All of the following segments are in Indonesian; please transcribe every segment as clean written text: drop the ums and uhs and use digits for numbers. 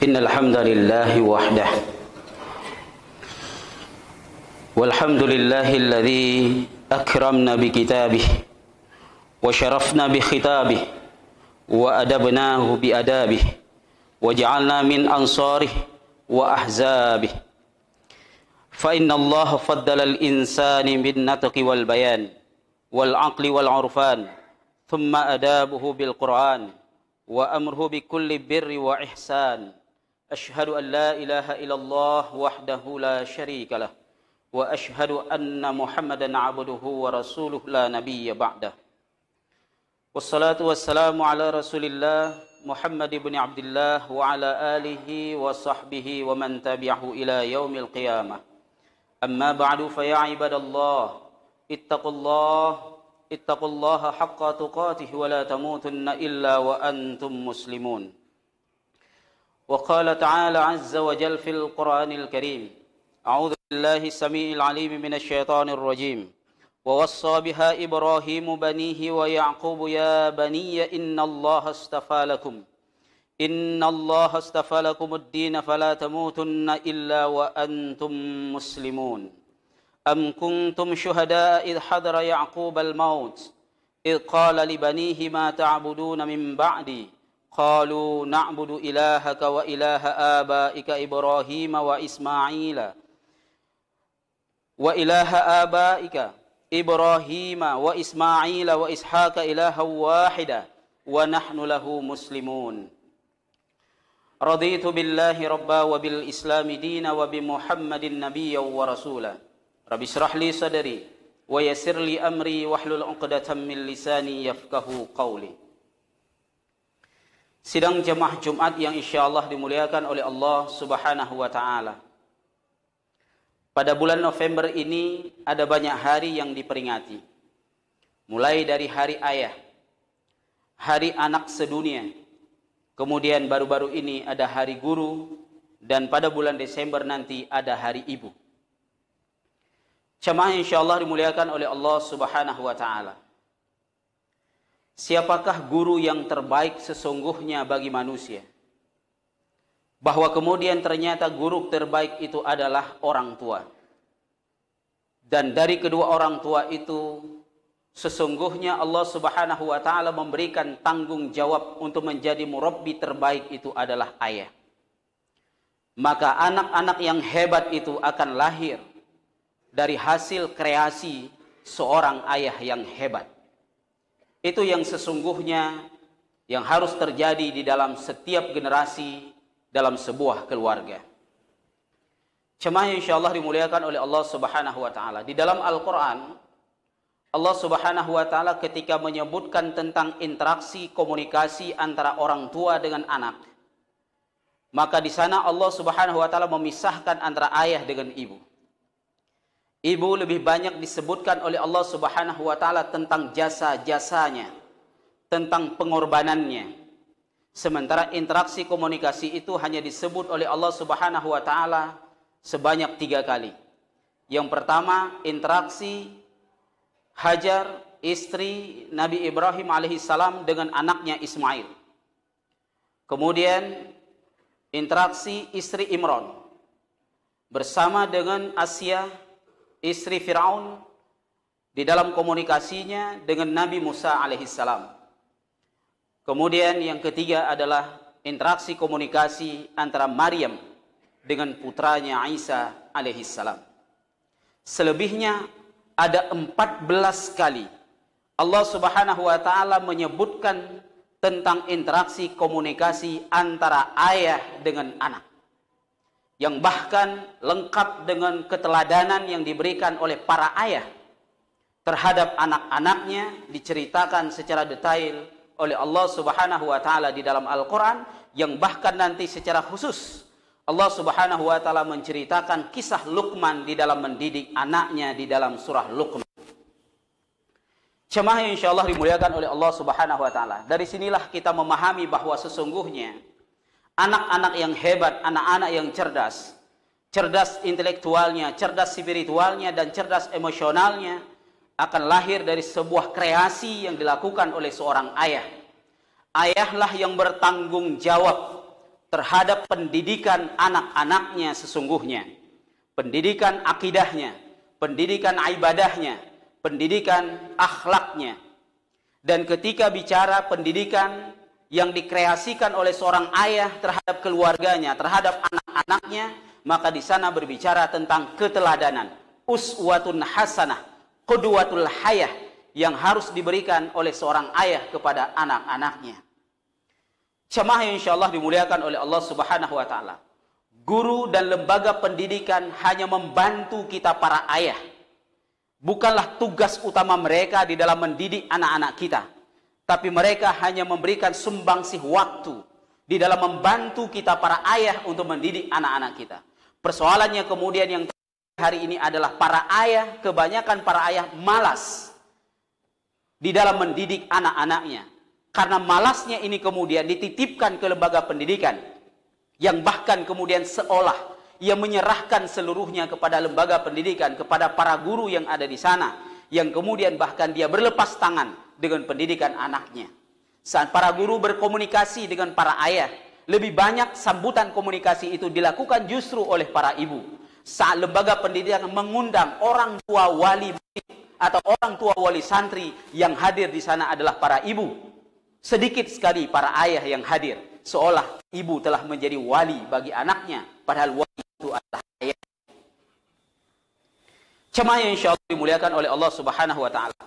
إن الحمد لله وحده والحمد لله الذي أكرمنا بكتابه وشرفنا بخطابه وأدبناه بأدابه وجعلنا من أنصاره وأحزابه فإن الله فضل الإنسان بالنطق والبيان والعقل والعرفان ثم أدابه بالقرآن وأمره بكل بر وإحسان أشهد أن لا إله إلا الله وحده لا شريك له وأشهد أن محمدا عبده ورسوله لا نبي بعده والصلاة والسلام على رسول الله محمد بن عبد الله وعلى آله وصحبه ومن تبعه إلى يوم القيامة أما بعد فيا عباد الله اتقوا الله حق تقاته ولا تموتن إلا وأنتم مسلمون وقال تعالى عز وجل في القرآن الكريم أعوذ بالله السميع العليم من الشيطان الرجيم ووصى بها إبراهيم بنيه ويعقوب يا بني إن الله اصطفى لكم الدين فلا تموتن إلا وأنتم مسلمون أم كنتم شهداء إذ حضر يعقوب الموت إذ قال لبنيه ما تعبدون من بعدي قالوا نعبد إلهك وإله آبائك إبراهيم وإسماعيل وإسحاق إلها واحدا ونحن له مسلمون رضيت بالله ربا وبالإسلام دينا وبمحمد نبيا ورسولا رب اشرح لي صدري ويسر لي أمري واحلل عقدة من لساني يفقهوا قولي. Sidang jemaah Jumat yang insyaallah dimuliakan oleh Allah Subhanahu wa taala. Pada bulan November ini ada banyak hari yang diperingati. Mulai dari hari ayah, hari anak sedunia. Kemudian baru-baru ini ada hari guru dan pada bulan Desember nanti ada hari ibu. Jemaah insyaallah dimuliakan oleh Allah Subhanahu wa taala. Siapakah guru yang terbaik sesungguhnya bagi manusia? Bahwa kemudian ternyata guru terbaik itu adalah orang tua. Dan dari kedua orang tua itu sesungguhnya Allah Subhanahu wa taala memberikan tanggung jawab untuk menjadi murabbi terbaik itu adalah ayah. Maka anak-anak yang hebat itu akan lahir dari hasil kreasi seorang ayah yang hebat. Itu yang sesungguhnya yang harus terjadi di dalam setiap generasi dalam sebuah keluarga. Jemaah yang insyaallah dimuliakan oleh Allah Subhanahu wa taala. Di dalam Al-Qur'an Allah Subhanahu wa taala ketika menyebutkan tentang interaksi komunikasi antara orang tua dengan anak, maka di sana Allah Subhanahu wa taala memisahkan antara ayah dengan ibu. Ibu lebih banyak disebutkan oleh Allah Subhanahu wa taala tentang jasa-jasanya, tentang pengorbanannya. Sementara interaksi komunikasi itu hanya disebut oleh Allah Subhanahu wa taala sebanyak 3 kali. Yang pertama, interaksi Hajar, istri Nabi Ibrahim alaihissalam dengan anaknya Ismail. Kemudian interaksi istri Imran bersama dengan Asia, istri Fir'aun, di dalam komunikasinya dengan Nabi Musa alaihissalam. Kemudian yang ketiga adalah interaksi komunikasi antara Maryam dengan putranya Isa alaihissalam. Selebihnya ada 14 kali Allah Subhanahu wa taala menyebutkan tentang interaksi komunikasi antara ayah dengan anak, yang bahkan lengkap dengan keteladanan yang diberikan oleh para ayah terhadap anak-anaknya diceritakan secara detail oleh Allah Subhanahu wa taala di dalam Al-Qur'an, yang bahkan nanti secara khusus Allah Subhanahu wa taala menceritakan kisah Luqman di dalam mendidik anaknya di dalam surah Luqman. Jemaah yang insyaallah dimuliakan oleh Allah Subhanahu wa taala. Dari sinilah kita memahami bahwa sesungguhnya anak-anak yang hebat, anak-anak yang cerdas, cerdas intelektualnya, cerdas spiritualnya, dan cerdas emosionalnya akan lahir dari sebuah kreasi yang dilakukan oleh seorang ayah. Ayahlah yang bertanggung jawab terhadap pendidikan anak-anaknya sesungguhnya. Pendidikan akidahnya, pendidikan ibadahnya, pendidikan akhlaknya. Dan ketika bicara pendidikan yang dikreasikan oleh seorang ayah terhadap keluarganya, terhadap anak-anaknya, maka di sana berbicara tentang keteladanan, uswatun hasanah, qudwatul hayah, yang harus diberikan oleh seorang ayah kepada anak-anaknya. Jemaah yang insyaallah dimuliakan oleh Allah Subhanahu wa taala. Guru dan lembaga pendidikan hanya membantu kita para ayah. Bukanlah tugas utama mereka di dalam mendidik anak-anak kita. Tapi mereka hanya memberikan sumbangsih waktu di dalam membantu kita para ayah untuk mendidik anak-anak kita. Persoalannya kemudian yang hari ini adalah para ayah, kebanyakan para ayah malas di dalam mendidik anak-anaknya. Karena malasnya ini kemudian dititipkan ke lembaga pendidikan, yang bahkan kemudian seolah ia menyerahkan seluruhnya kepada lembaga pendidikan, kepada para guru yang ada di sana, yang kemudian bahkan dia berlepas tangan dengan pendidikan anaknya. Saat para guru berkomunikasi dengan para ayah, lebih banyak sambutan komunikasi itu dilakukan justru oleh para ibu. Saat lembaga pendidikan mengundang orang tua wali atau orang tua wali santri, yang hadir di sana adalah para ibu. Sedikit sekali para ayah yang hadir, seolah ibu telah menjadi wali bagi anaknya, padahal wali itu adalah ayah. Jemaah yang insyaallah dimuliakan oleh Allah Subhanahu wa taala.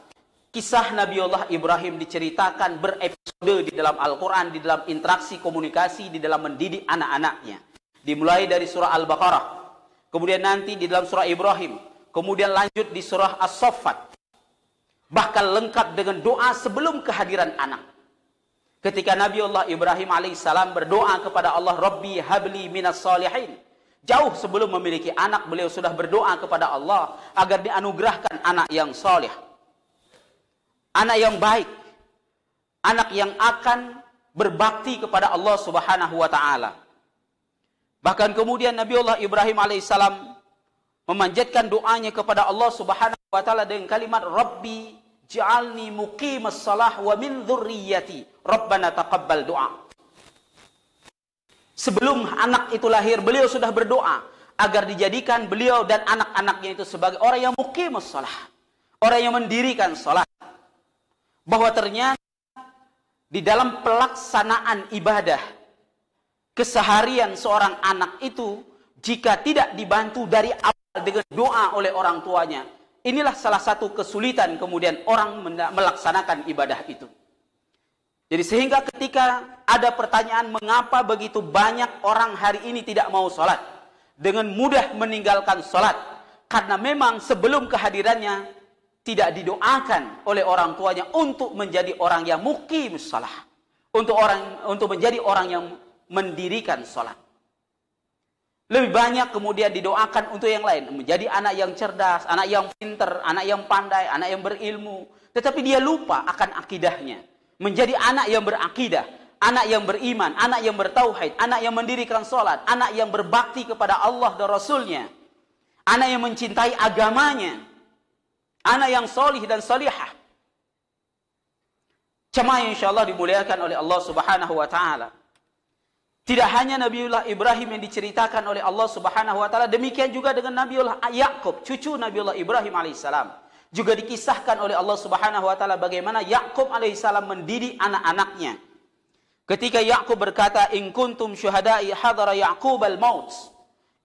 Kisah Nabiullah Ibrahim diceritakan berepisode di dalam Al-Quran, di dalam interaksi komunikasi, di dalam mendidik anak-anaknya. Dimulai dari surah Al-Baqarah, kemudian nanti di dalam surah Ibrahim, kemudian lanjut di surah As-Saffat. Bahkan lengkap dengan doa sebelum kehadiran anak. Ketika Nabiullah Ibrahim alaihissalam berdoa kepada Allah, Rabbi habli minas salihin. Jauh sebelum memiliki anak, beliau sudah berdoa kepada Allah agar dianugerahkan anak yang saleh. Anak yang baik, anak yang akan berbakti kepada Allah Subhanahu wa taala. Bahkan kemudian Nabiullah Ibrahim alaihissalam memanjatkan doanya kepada Allah Subhanahu wa taala dengan kalimat Rabbi ja'alni muqimas shalah wa min dzurriyyati Rabbana taqabbal du'a. Sebelum anak itu lahir, beliau sudah berdoa agar dijadikan beliau dan anak-anaknya itu sebagai orang yang muqimas shalah, orang yang mendirikan salat. Bahwa ternyata di dalam pelaksanaan ibadah keseharian seorang anak itu, jika tidak dibantu dari awal dengan doa oleh orang tuanya, inilah salah satu kesulitan kemudian orang melaksanakan ibadah itu. Jadi sehingga ketika ada pertanyaan mengapa begitu banyak orang hari ini tidak mau sholat, dengan mudah meninggalkan sholat, karena memang sebelum kehadirannya tidak didoakan oleh orang tuanya untuk menjadi orang yang muqimus shalah, untuk menjadi orang yang mendirikan sholat. Lebih banyak kemudian didoakan untuk yang lain, menjadi anak yang cerdas, anak yang pintar, anak yang pandai, anak yang berilmu, tetapi dia lupa akan akidahnya. Menjadi anak yang berakidah, anak yang beriman, anak yang bertauhid, anak yang mendirikan sholat, anak yang berbakti kepada Allah dan Rasulnya, anak yang mencintai agamanya, anak yang solih dan solihah. Jemaah yang insyaallah dimuliakan oleh Allah Subhanahu wa taala. Tidak hanya Nabiullah Ibrahim yang diceritakan oleh Allah Subhanahu wa taala, demikian juga dengan Nabiullah Yaqub, cucu Nabiullah Ibrahim alaihissalam. Juga dikisahkan oleh Allah Subhanahu wa taala bagaimana Yaqub alaihissalam mendidik anak-anaknya. Ketika Yaqub berkata, "In kuntum syuhada'i hadara Yaqub al-maut,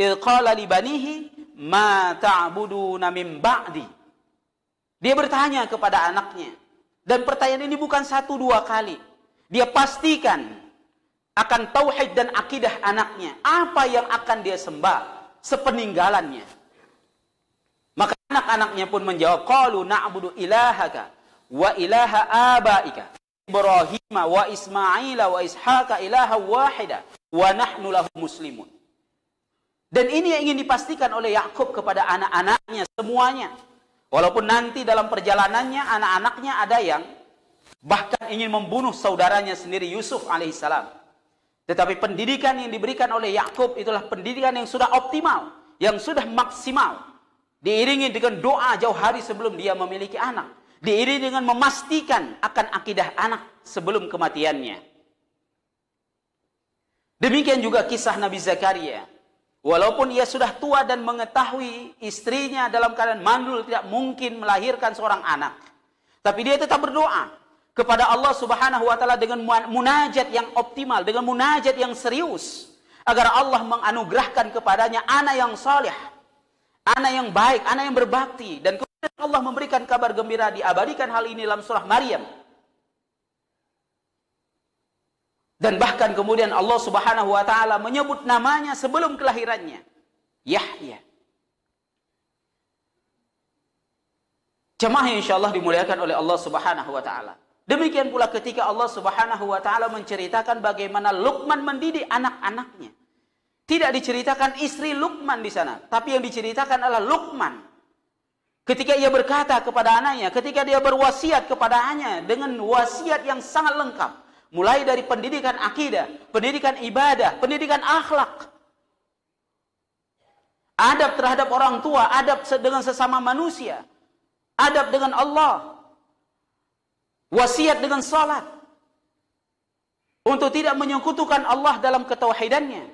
idh qala li banihi ma ta'buduna min ba'di." Dia bertanya kepada anaknya, dan pertanyaan ini bukan satu dua kali. Dia pastikan akan tauhid dan akidah anaknya, apa yang akan dia sembah sepeninggalannya. Maka anak-anaknya pun menjawab, qalu na'budu ilahaka wa ilaha abaika Ibrahim wa Ismail wa Ishaq ilaha wahida wa nahnu lahu muslimun. Dan ini yang ingin dipastikan oleh Yakub kepada anak-anaknya semuanya. Walaupun nanti dalam perjalanannya anak-anaknya ada yang bahkan ingin membunuh saudaranya sendiri Yusuf alaihissalam. Tetapi pendidikan yang diberikan oleh Yakub itulah pendidikan yang sudah optimal, yang sudah maksimal. Diiringi dengan doa jauh hari sebelum dia memiliki anak. Diiringi dengan memastikan akan akidah anak sebelum kematiannya. Demikian juga kisah Nabi Zakaria. Walaupun ia sudah tua dan mengetahui istrinya dalam keadaan mandul tidak mungkin melahirkan seorang anak, tapi dia tetap berdoa kepada Allah Subhanahu wa taala dengan munajat yang optimal, dengan munajat yang serius, agar Allah menganugerahkan kepadanya anak yang saleh, anak yang baik, anak yang berbakti. Dan kemudian Allah memberikan kabar gembira, diabadikan hal ini dalam surah Maryam. Dan bahkan kemudian Allah Subhanahu wa taala menyebut namanya sebelum kelahirannya, Yahya. Jemaah yang insyaallah dimuliakan oleh Allah Subhanahu wa taala. Demikian pula ketika Allah Subhanahu wa taala menceritakan bagaimana Luqman mendidik anak-anaknya. Tidak diceritakan istri Luqman di sana, tapi yang diceritakan adalah Luqman. Ketika ia berkata kepada anaknya, ketika dia berwasiat kepadanya dengan wasiat yang sangat lengkap. Mulai dari pendidikan akidah, pendidikan ibadah, pendidikan akhlak. Adab terhadap orang tua, adab dengan sesama manusia. Adab dengan Allah. Wasiat dengan salat. Untuk tidak menyekutukan Allah dalam ketauhidannya.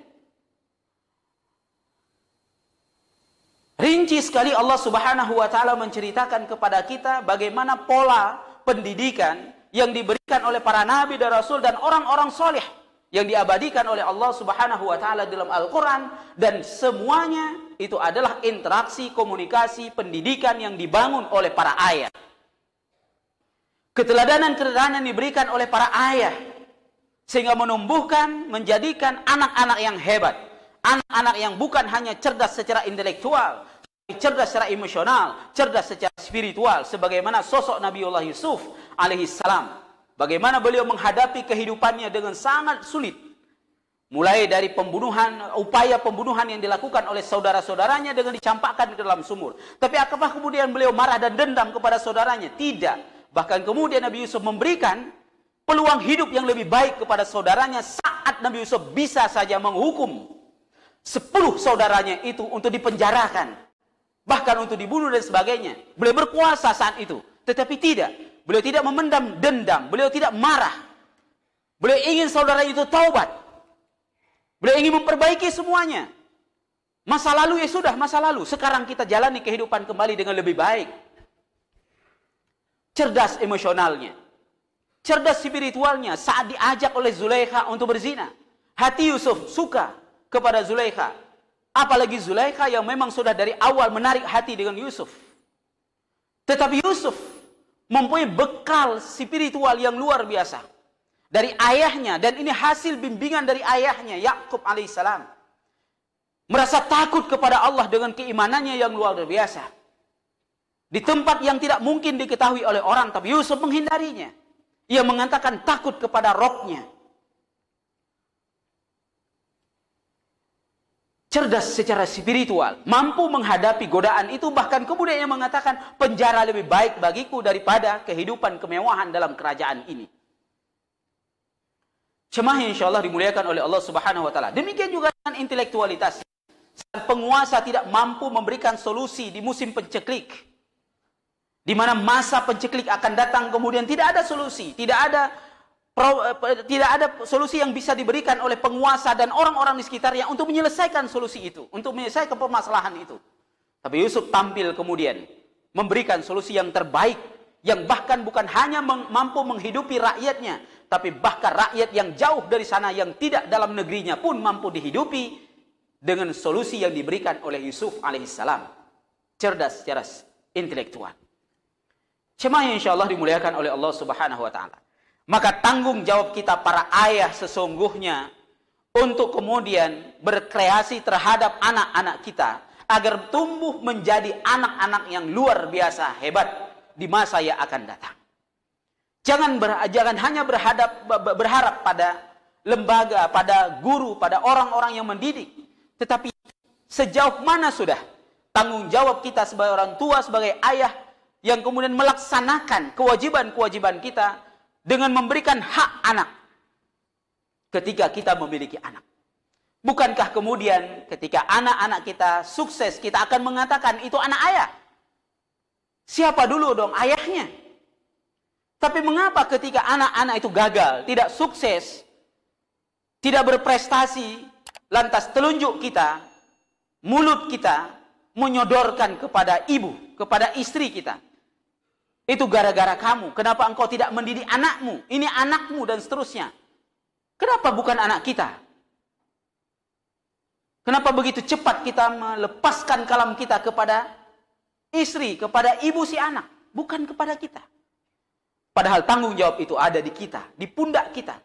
Rinci sekali Allah Subhanahu wa taala menceritakan kepada kita bagaimana pola pendidikan yang diberikan oleh para nabi dan rasul dan orang-orang soleh yang diabadikan oleh Allah Subhanahu wa taala dalam Al-Qur'an, dan semuanya itu adalah interaksi, komunikasi, pendidikan yang dibangun oleh para ayah. Keteladanan-keteladanan yang diberikan oleh para ayah sehingga menumbuhkan, menjadikan anak-anak yang hebat, anak-anak yang bukan hanya cerdas secara intelektual, cerdas secara emosional, cerdas secara spiritual, sebagaimana sosok Nabiullah Yusuf alaihi salam. Bagaimana beliau menghadapi kehidupannya dengan sangat sulit. Mulai dari pembunuhan, upaya pembunuhan yang dilakukan oleh saudara-saudaranya dengan dicampakkan ke dalam sumur. Tapi apakah kemudian beliau marah dan dendam kepada saudaranya? Tidak. Bahkan kemudian Nabi Yusuf memberikan peluang hidup yang lebih baik kepada saudaranya saat Nabi Yusuf bisa saja menghukum 10 saudaranya itu untuk dipenjarakan. Bahkan untuk dibunuh dan sebagainya. Beliau berkuasa saat itu. Tetapi tidak. Beliau tidak memendam dendam. Beliau tidak marah. Beliau ingin saudara itu taubat. Beliau ingin memperbaiki semuanya. Masa lalu ya sudah, masa lalu. Sekarang kita jalani kehidupan kembali dengan lebih baik. Cerdas emosionalnya. Cerdas spiritualnya saat diajak oleh Zulaikha untuk berzina. Hati Yusuf suka kepada Zulaikha. Apalagi Zulaikha yang memang sudah dari awal menarik hati dengan Yusuf. Tetapi Yusuf mempunyai bekal spiritual yang luar biasa dari ayahnya, dan ini hasil bimbingan dari ayahnya Yakub alaihissalam. Merasa takut kepada Allah dengan keimanannya yang luar biasa. Di tempat yang tidak mungkin diketahui oleh orang, tapi Yusuf menghindarinya. Ia mengatakan takut kepada Rabbnya. Cerdas secara spiritual, mampu menghadapi godaan itu, bahkan kemudian ia mengatakan penjara lebih baik bagiku daripada kehidupan kemewahan dalam kerajaan ini. Jemaah yang insyaallah dimuliakan oleh Allah Subhanahu wa taala. Demikian juga dengan intelektualitas. Penguasa tidak mampu memberikan solusi di musim penceklik, di mana masa penceklik akan datang, kemudian tidak ada solusi, tidak ada solusi yang bisa diberikan oleh penguasa dan orang-orang di sekitarnya untuk menyelesaikan solusi itu, untuk menyelesaikan permasalahan itu. Tapi Yusuf tampil kemudian memberikan solusi yang terbaik, yang bahkan bukan hanya mampu menghidupi rakyatnya, tapi bahkan rakyat yang jauh dari sana yang tidak dalam negerinya pun mampu dihidupi dengan solusi yang diberikan oleh Yusuf alaihissalam. Cerdas secara intelektual. Jemaah yang insyaallah dimuliakan oleh Allah Subhanahu wa taala. Maka tanggung jawab kita para ayah sesungguhnya untuk kemudian berkreasi terhadap anak-anak kita agar tumbuh menjadi anak-anak yang luar biasa hebat di masa yang akan datang. Jangan hanya berharap pada lembaga, pada guru, pada orang-orang yang mendidik, tetapi sejauh mana sudah tanggung jawab kita sebagai orang tua, sebagai ayah yang kemudian melaksanakan kewajiban-kewajiban kita dengan memberikan hak anak ketika kita memiliki anak. Bukankah kemudian ketika anak-anak kita sukses, kita akan mengatakan itu anak ayah? Siapa dulu dong ayahnya? Tapi mengapa ketika anak-anak itu gagal, tidak sukses, tidak berprestasi, lantas telunjuk kita, mulut kita menyodorkan kepada ibu, kepada istri kita. Itu gara-gara kamu. Kenapa engkau tidak mendidik anakmu? Ini anakmu dan seterusnya. Kenapa bukan anak kita? Kenapa begitu cepat kita melepaskan kalam kita kepada istri, kepada ibu si anak, bukan kepada kita? Padahal tanggung jawab itu ada di kita, di pundak kita.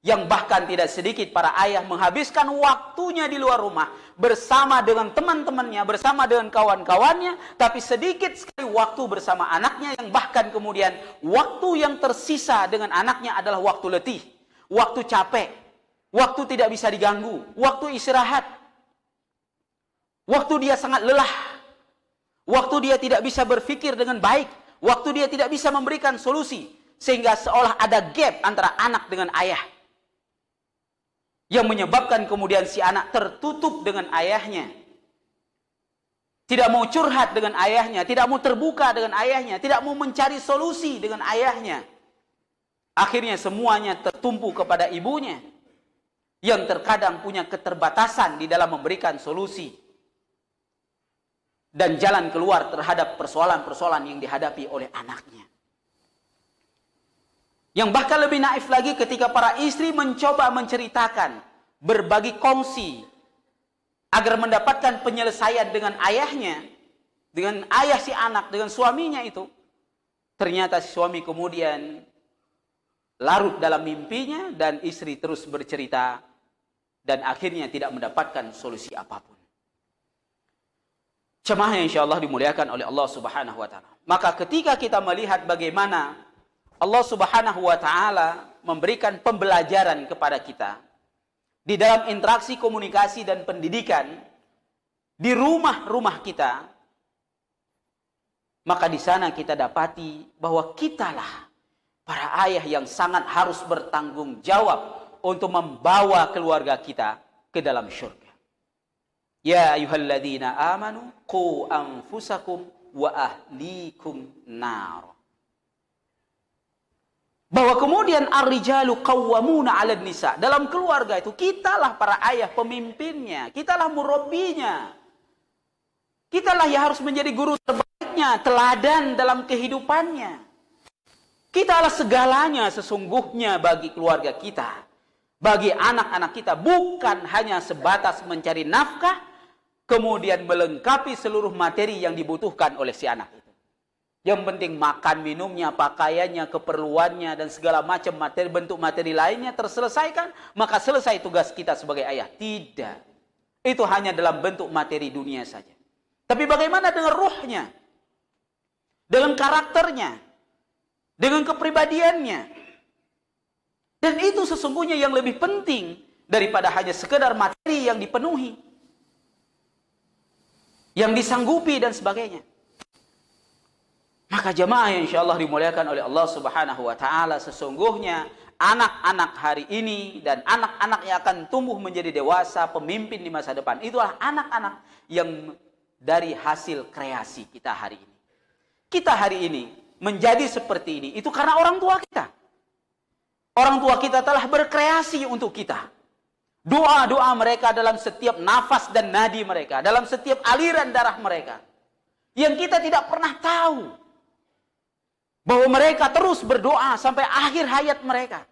Yang bahkan tidak sedikit para ayah menghabiskan waktunya di luar rumah bersama dengan teman-temannya, bersama dengan kawan-kawannya, tapi sedikit sekali waktu bersama anaknya, yang bahkan kemudian waktu yang tersisa dengan anaknya adalah waktu letih, waktu capek, waktu tidak bisa diganggu, waktu istirahat, waktu dia sangat lelah, waktu dia tidak bisa berpikir dengan baik, waktu dia tidak bisa memberikan solusi, sehingga seolah ada gap antara anak dengan ayah, yang menyebabkan kemudian si anak tertutup dengan ayahnya. Tidak mau curhat dengan ayahnya, tidak mau terbuka dengan ayahnya, tidak mau mencari solusi dengan ayahnya. Akhirnya semuanya tertumpu kepada ibunya, yang terkadang punya keterbatasan di dalam memberikan solusi dan jalan keluar terhadap persoalan-persoalan yang dihadapi oleh anaknya. Yang bahkan lebih naif lagi ketika para istri mencoba menceritakan, berbagi kongsi, agar mendapatkan penyelesaian dengan ayahnya, dengan ayah si anak, dengan suaminya itu. Ternyata si suami kemudian larut dalam mimpinya dan istri terus bercerita dan akhirnya tidak mendapatkan solusi apapun. Jemaah yang insyaallah dimuliakan oleh Allah Subhanahu wa taala. Maka ketika kita melihat bagaimana Allah Subhanahu wa taala memberikan pembelajaran kepada kita di dalam interaksi komunikasi dan pendidikan di rumah-rumah kita, maka di sana kita dapati bahwa kitalah para ayah yang sangat harus bertanggung jawab untuk membawa keluarga kita ke dalam syurga. Ya ayyuhalladzina amanu qu anfusakum wa ahlikum nar. Bahwa kemudian ar-rijalu qawwamuna 'alan nisa. Dalam keluarga itu kitalah para ayah pemimpinnya, kitalah murabbinya. Kitalah yang harus menjadi guru terbaiknya, teladan dalam kehidupannya. Kitalah segalanya sesungguhnya bagi keluarga kita, bagi anak-anak kita, bukan hanya sebatas mencari nafkah kemudian melengkapi seluruh materi yang dibutuhkan oleh si anak itu. Yang penting makan, minumnya, pakaiannya, keperluannya, dan segala macam materi, bentuk materi lainnya terselesaikan, maka selesai tugas kita sebagai ayah. Tidak. Itu hanya dalam bentuk materi dunia saja. Tapi bagaimana dengan ruhnya? Dengan karakternya? Dengan kepribadiannya? Dan itu sesungguhnya yang lebih penting daripada hanya sekedar materi yang dipenuhi, yang disanggupi dan sebagainya. Maka jemaah yang insyaallah dimuliakan oleh Allah Subhanahu wa taala, sesungguhnya anak-anak hari ini dan anak-anak yang akan tumbuh menjadi dewasa, pemimpin di masa depan, itulah anak-anak yang dari hasil kreasi kita hari ini. Kita hari ini menjadi seperti ini, itu karena orang tua kita. Orang tua kita telah berkreasi untuk kita. Doa-doa mereka dalam setiap nafas dan nadi mereka, dalam setiap aliran darah mereka, yang kita tidak pernah tahu bahwa mereka terus berdoa sampai akhir hayat mereka.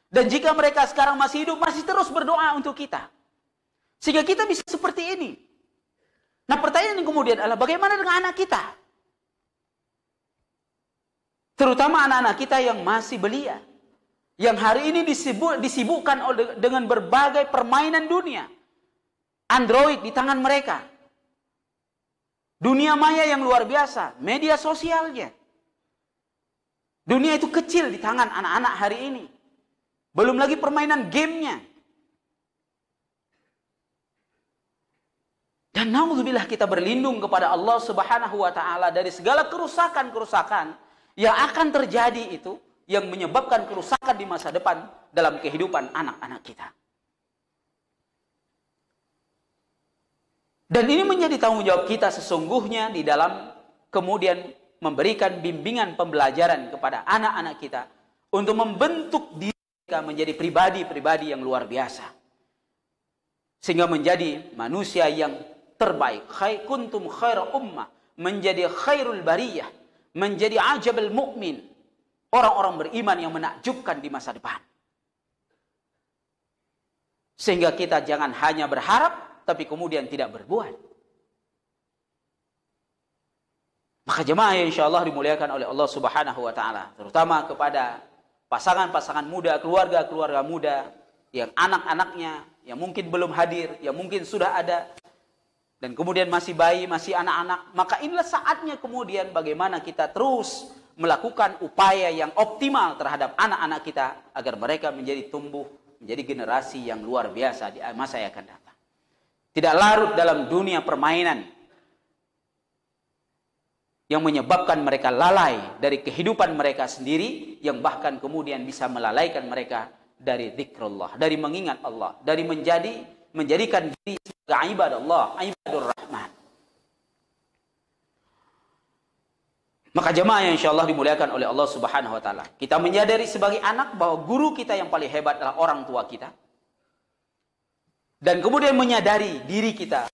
Dan jika mereka sekarang masih hidup, masih terus berdoa untuk kita. Sehingga kita bisa seperti ini. Nah, pertanyaan yang kemudian adalah bagaimana dengan anak kita? Terutama anak-anak kita yang masih belia. Yang hari ini disibukkan dengan berbagai permainan dunia. Android di tangan mereka. Dunia maya yang luar biasa. Media sosialnya. Dunia itu kecil di tangan anak-anak hari ini. Belum lagi permainan gamenya. Dan naudzubillah, kita berlindung kepada Allah Subhanahu wa taala dari segala kerusakan-kerusakan yang akan terjadi itu, yang menyebabkan kerusakan di masa depan dalam kehidupan anak-anak kita. Dan ini menjadi tanggung jawab kita sesungguhnya di dalam kemudian memberikan bimbingan pembelajaran kepada anak-anak kita untuk membentuk diri menjadi pribadi-pribadi yang luar biasa. Sehingga menjadi manusia yang terbaik. Kuntum khaira ummah. Menjadi khairul bariyah. Menjadi ajabul mu'min. Orang-orang beriman yang menakjubkan di masa depan. Sehingga kita jangan hanya berharap, tapi kemudian tidak berbuat. Maka jemaah yang insyaAllah dimuliakan oleh Allah subhanahu wa ta'ala. Terutama kepada pasangan-pasangan muda, keluarga-keluarga muda, yang anak-anaknya, yang mungkin belum hadir, yang mungkin sudah ada, dan kemudian masih bayi, masih anak-anak. Maka inilah saatnya kemudian bagaimana kita terus melakukan upaya yang optimal terhadap anak-anak kita, agar mereka menjadi tumbuh, menjadi generasi yang luar biasa di masa yang akan datang. Tidak larut dalam dunia permainan, yang menyebabkan mereka lalai dari kehidupan mereka sendiri, yang bahkan kemudian bisa melalaikan mereka dari zikrullah, dari mengingat Allah, dari menjadikan diri sebagai ibadah Allah, ibadur rahman. Maka jemaah yang insyaallah dimuliakan oleh Allah subhanahu wa ta'ala, kita menyadari sebagai anak bahwa guru kita yang paling hebat adalah orang tua kita. Dan kemudian menyadari diri kita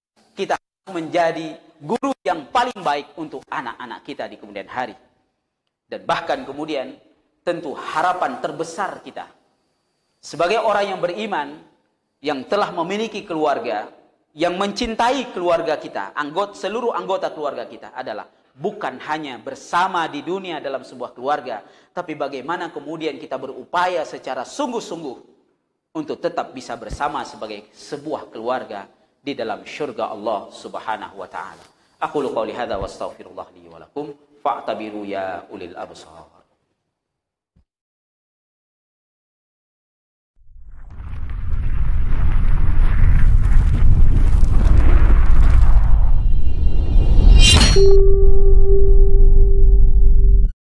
menjadi guru yang paling baik untuk anak-anak kita di kemudian hari. Dan bahkan kemudian tentu harapan terbesar kita sebagai orang yang beriman, yang telah memiliki keluarga, yang mencintai keluarga kita, seluruh anggota keluarga kita, adalah bukan hanya bersama di dunia dalam sebuah keluarga, tapi bagaimana kemudian kita berupaya secara sungguh-sungguh untuk tetap bisa bersama sebagai sebuah keluarga di dalam syurga Allah subhanahu wa ta'ala. Aqulu qawli hadha wa astaghfirullah li wa lakum fa'tabiru ya ulil absar.